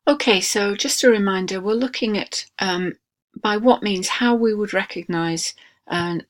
Okay, so just a reminder, we're looking at by what means, how we would recognise an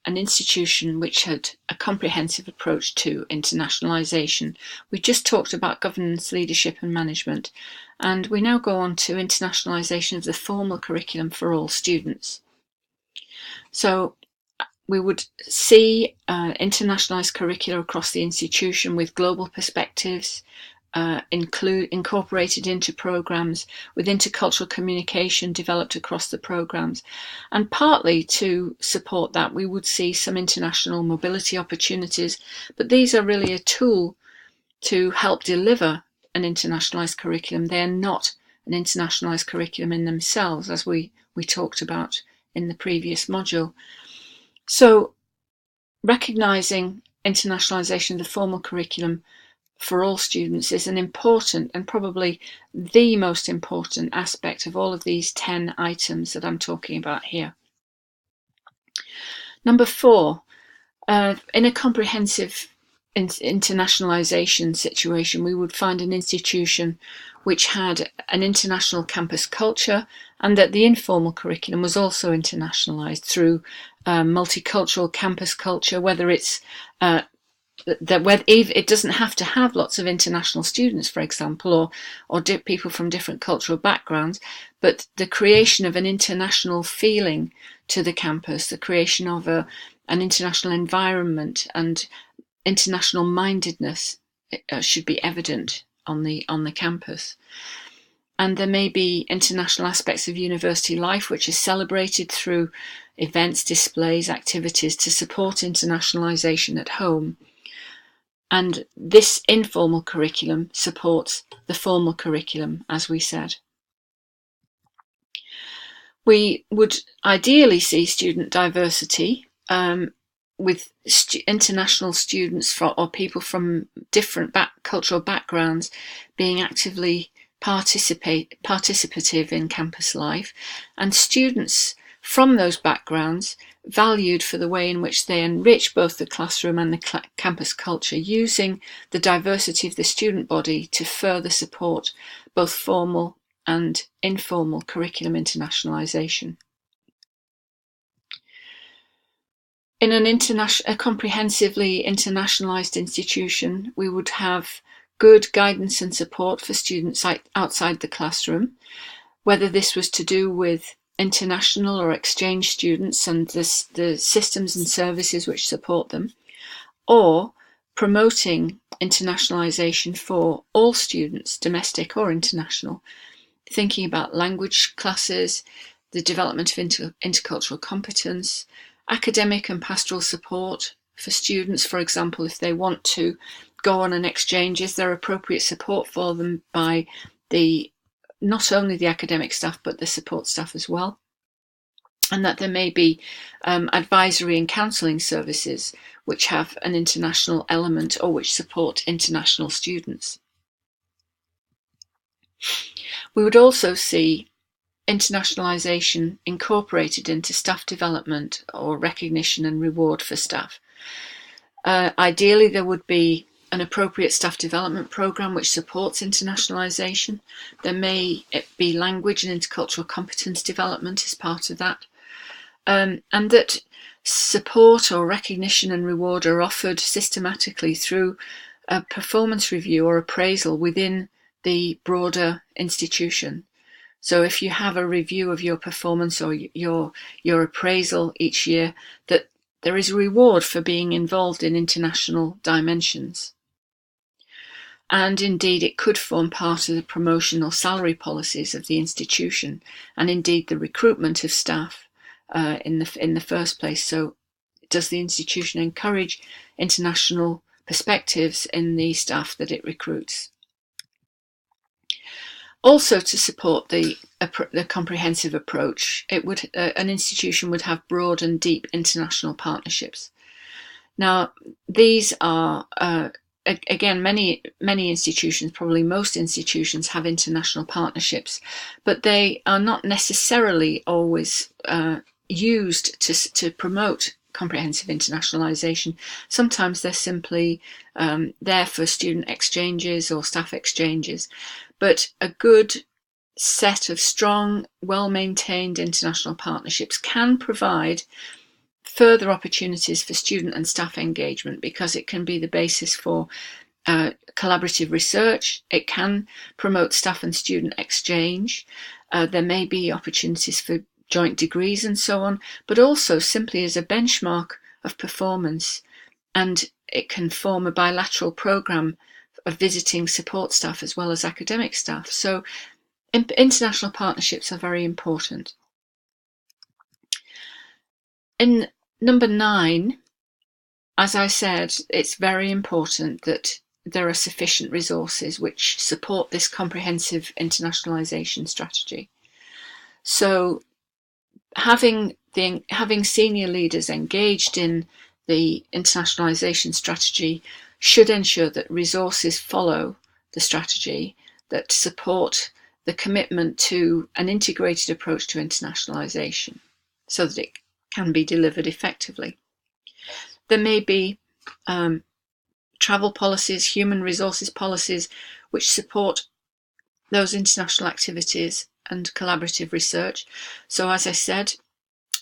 institution which had a comprehensive approach to internationalisation. We just talked about governance, leadership and management, and we now go on to internationalisation of the formal curriculum for all students. So we would see internationalised curricula across the institution with global perspectives, incorporated into programs, with intercultural communication developed across the programs. And partly to support that, we would see some international mobility opportunities, but these are really a tool to help deliver an internationalized curriculum. They're not an internationalized curriculum in themselves, as we talked about in the previous module. So recognizing internationalization of the formal curriculum for all students is an important, and probably the most important, aspect of all of these 10 items that I'm talking about here. Number 4, in a comprehensive internationalization situation, we would find an institution which had an international campus culture, and that the informal curriculum was also internationalized through multicultural campus culture, whether it's it doesn't have to have lots of international students, for example, or people from different cultural backgrounds, but the creation of an international feeling to the campus, the creation of an international environment and international mindedness should be evident on the campus. And there may be international aspects of university life which are celebrated through events, displays, activities to support internationalization at home. And this informal curriculum supports the formal curriculum, as we said. We would ideally see student diversity, with international students or people from different cultural backgrounds being actively participative in campus life, and students from those backgrounds valued for the way in which they enrich both the classroom and the campus culture, using the diversity of the student body to further support both formal and informal curriculum internationalization. In a comprehensively internationalized institution, we would have good guidance and support for students outside the classroom, whether this was to do with international or exchange students and the systems and services which support them, or promoting internationalization for all students, domestic or international, thinking about language classes, the development of intercultural competence, academic and pastoral support for students, for example, if they want to go on an exchange, is there appropriate support for them by not only the academic staff but the support staff as well, and that there may be advisory and counselling services which have an international element or which support international students. We would also see internationalisation incorporated into staff development or recognition and reward for staff. Ideally, there would be an appropriate staff development programme which supports internationalisation. There may be language and intercultural competence development as part of that, and that support or recognition and reward are offered systematically through a performance review or appraisal within the broader institution. So if you have a review of your performance or your appraisal each year, that there is a reward for being involved in international dimensions. And indeed, it could form part of the promotion or salary policies of the institution, and indeed the recruitment of staff in the first place. So does the institution encourage international perspectives in the staff that it recruits? Also, to support the comprehensive approach, an institution would have broad and deep international partnerships. Now, these are again, many institutions, probably most institutions, have international partnerships, but they are not necessarily always used to promote comprehensive internationalisation. Sometimes they're simply there for student exchanges or staff exchanges, but a good set of strong, well-maintained international partnerships can provide further opportunities for student and staff engagement, because it can be the basis for collaborative research. It can promote staff and student exchange. There may be opportunities for joint degrees and so on, but also simply as a benchmark of performance, and it can form a bilateral programme of visiting support staff as well as academic staff. So international partnerships are very important. In number 9, as I said, it's very important that there are sufficient resources which support this comprehensive internationalisation strategy. So having senior leaders engaged in the internationalisation strategy should ensure that resources follow the strategy, that support the commitment to an integrated approach to internationalisation, so that it can be delivered effectively. There may be travel policies, human resources policies, which support those international activities and collaborative research. So as I said,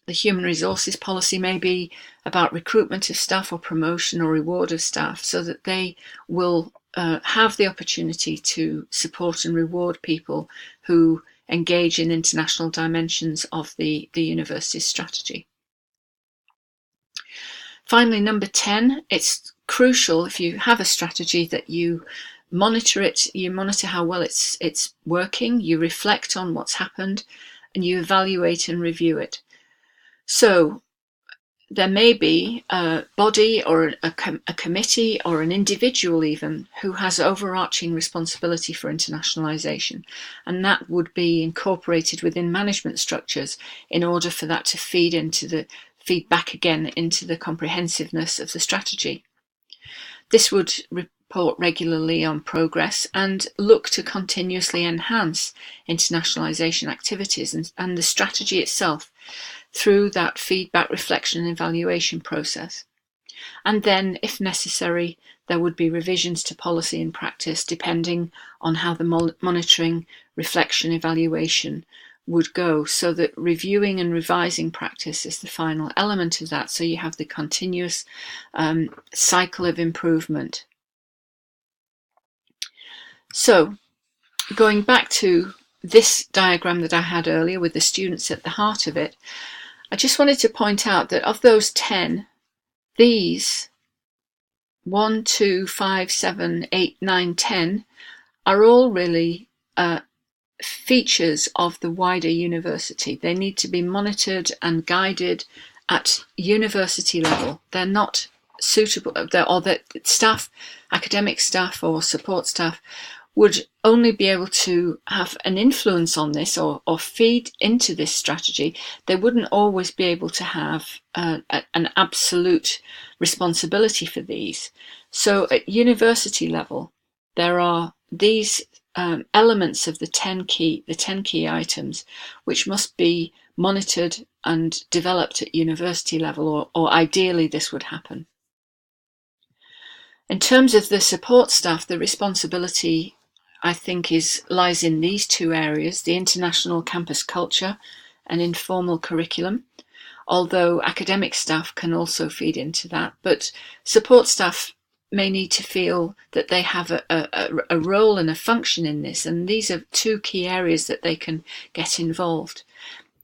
the human resources policy may be about recruitment of staff or promotion or reward of staff, so that they will have the opportunity to support and reward people who engage in international dimensions of the university's strategy. Finally, number 10, it's crucial, if you have a strategy, that you monitor it, you monitor how well it's working, you reflect on what's happened, and you evaluate and review it. So there may be a body or a committee or an individual even who has overarching responsibility for internationalisation, and that would be incorporated within management structures in order for that to feed back again into the comprehensiveness of the strategy. This would report regularly on progress and look to continuously enhance internationalisation activities and the strategy itself through that feedback, reflection and evaluation process. And then, if necessary, there would be revisions to policy and practice depending on how the monitoring, reflection, evaluation would go, so that reviewing and revising practice is the final element of that, so you have the continuous cycle of improvement. So, going back to this diagram that I had earlier with the students at the heart of it, I just wanted to point out that of those 10, these 1, 2, 5, 7, 8, 9, 10 are all really features of the wider university. They need to be monitored and guided at university level. They're not suitable, or that staff, academic staff or support staff, would only be able to have an influence on this or feed into this strategy. They wouldn't always be able to have an absolute responsibility for these. So at university level, there are these elements of the 10 key items which must be monitored and developed at university level, or ideally this would happen. In terms of the support staff, the responsibility, I think, lies in these two areas: the international campus culture and informal curriculum, although academic staff can also feed into that. But support staff may need to feel that they have a role and a function in this, and these are two key areas that they can get involved.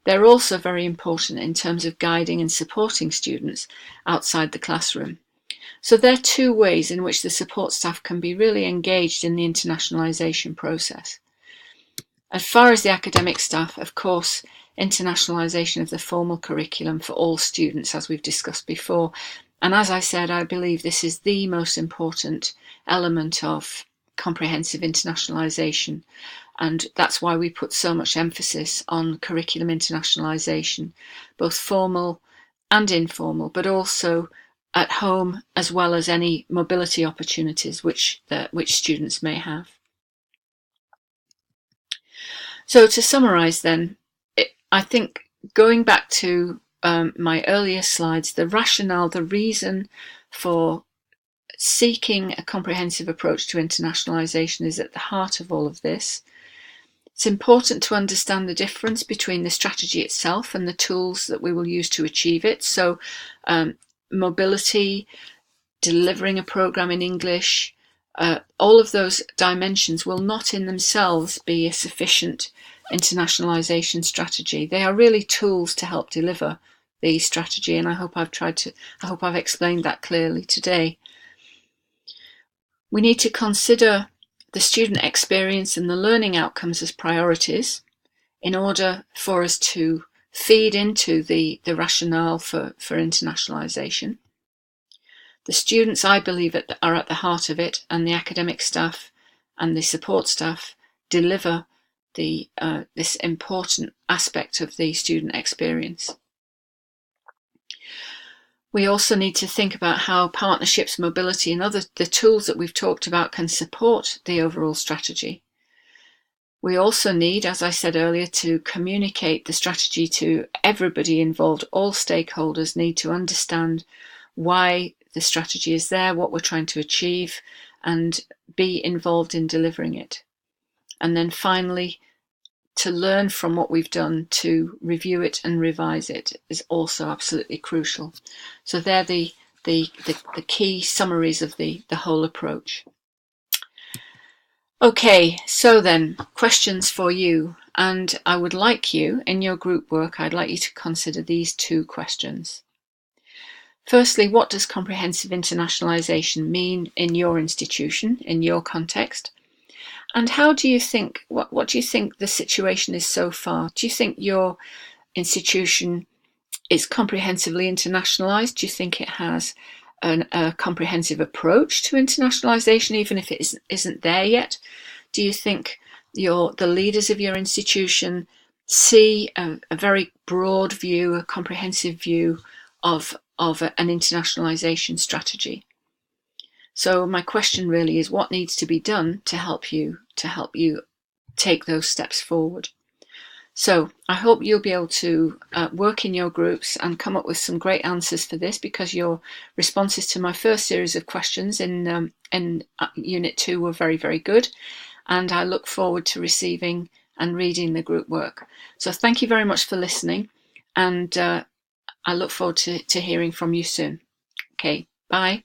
They're also very important in terms of guiding and supporting students outside the classroom. So there are two ways in which the support staff can be really engaged in the internationalisation process. As far as the academic staff, of course, internationalisation of the formal curriculum for all students, as we've discussed before. And as I said, I believe this is the most important element of comprehensive internationalisation. And that's why we put so much emphasis on curriculum internationalisation, both formal and informal, but also at home, as well as any mobility opportunities which students may have. So to summarise then, I think going back to my earlier slides, the rationale, the reason for seeking a comprehensive approach to internationalisation is at the heart of all of this. It's important to understand the difference between the strategy itself and the tools that we will use to achieve it. So mobility, delivering a programme in English, all of those dimensions will not in themselves be a sufficient internationalisation strategy. They are really tools to help deliver the strategy, and I hope I've explained that clearly today. We need to consider the student experience and the learning outcomes as priorities in order for us to feed into the rationale for internationalisation. The students, I believe, are at the heart of it, and the academic staff and the support staff deliver this important aspect of the student experience. We also need to think about how partnerships, mobility, and the tools that we've talked about can support the overall strategy. We also need, as I said earlier, to communicate the strategy to everybody involved. All stakeholders need to understand why the strategy is there, what we're trying to achieve, and be involved in delivering it. And then finally, to learn from what we've done, to review it and revise it is also absolutely crucial. So they're the key summaries of the whole approach. Okay, so then questions for you, and I would like you, in your group work, I'd like you to consider these two questions. Firstly, what does comprehensive internationalisation mean in your institution, in your context? And how do you think, what do you think the situation is so far? Do you think your institution is comprehensively internationalised? Do you think it has a comprehensive approach to internationalisation, even if it isn't there yet? Do you think the leaders of your institution see a very broad view, a comprehensive view of an internationalisation strategy? So my question really is, what needs to be done to help you take those steps forward? So I hope you'll be able to work in your groups and come up with some great answers for this, because your responses to my first series of questions in Unit 2 were very, very good. And I look forward to receiving and reading the group work. So thank you very much for listening, and I look forward to hearing from you soon. Okay, bye.